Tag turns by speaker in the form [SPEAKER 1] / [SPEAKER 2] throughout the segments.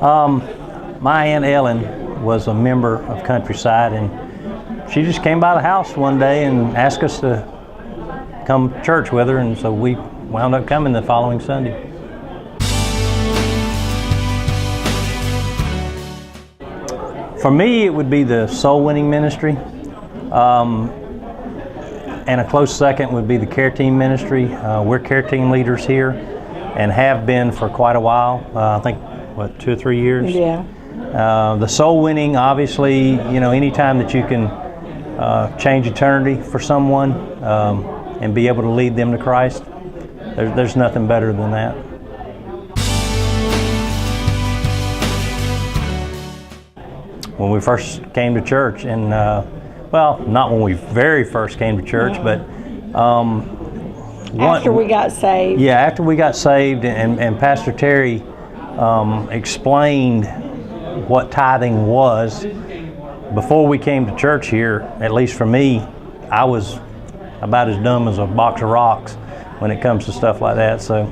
[SPEAKER 1] My Aunt Ellen was a member of Countryside, and she just came by the house one day and asked us to come to church with her, and so we wound up coming the following Sunday. For me, it would be the soul winning ministry, and a close second would be the care team ministry. We're care team leaders here and have been for quite a while. I think, 2 or 3 years?
[SPEAKER 2] Yeah.
[SPEAKER 1] The soul winning, obviously, anytime that you can change eternity for someone and be able to lead them to Christ, there's nothing better than that. When we first came to church, and not when we very first came to church, but
[SPEAKER 2] after we got saved.
[SPEAKER 1] Yeah, after we got saved, and Pastor Terry explained what tithing was. Before we came to church here, at least for me, I was about as dumb as a box of rocks when it comes to stuff like that. So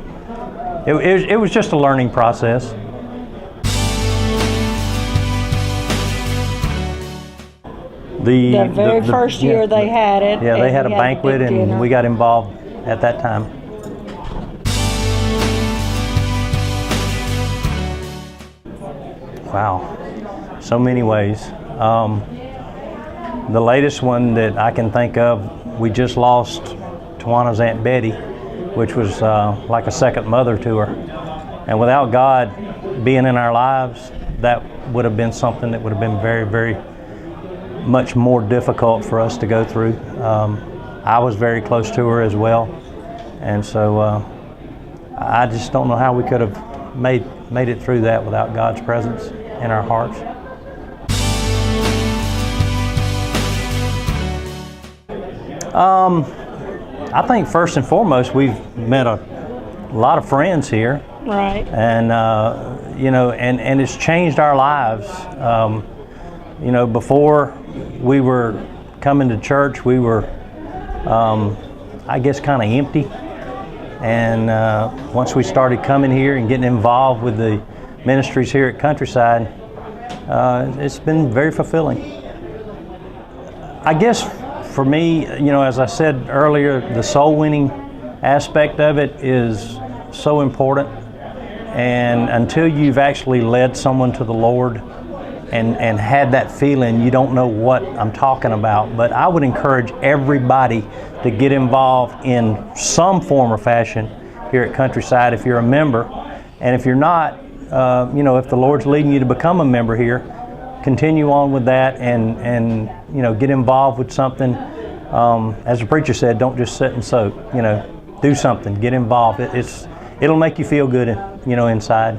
[SPEAKER 1] it was just a learning process.
[SPEAKER 2] The very first year they had it.
[SPEAKER 1] Yeah, they had a banquet, and we got involved at that time. Wow, so many ways. The latest one that I can think of, we just lost Tawana's Aunt Betty, which was like a second mother to her. And without God being in our lives, that would have been something that would have been very, very much more difficult for us to go through. I was very close to her as well, and so I just don't know how we could have made it through that without God's presence in our hearts. I think first and foremost, we've met a lot of friends here,
[SPEAKER 2] right?
[SPEAKER 1] And and it's changed our lives. Before we were coming to church, we were, I guess, kind of empty. And once we started coming here and getting involved with the ministries here at Countryside, it's been very fulfilling. I guess for me, as I said earlier, the soul winning aspect of it is so important. And until you've actually led someone to the Lord and had that feeling, you don't know what I'm talking about. But I would encourage everybody to get involved in some form or fashion here at Countryside if you're a member. And if you're not, if the Lord's leading you to become a member here, continue on with that and get involved with something. As the preacher said, don't just sit and soak. Do something, get involved. It'll make you feel good, inside.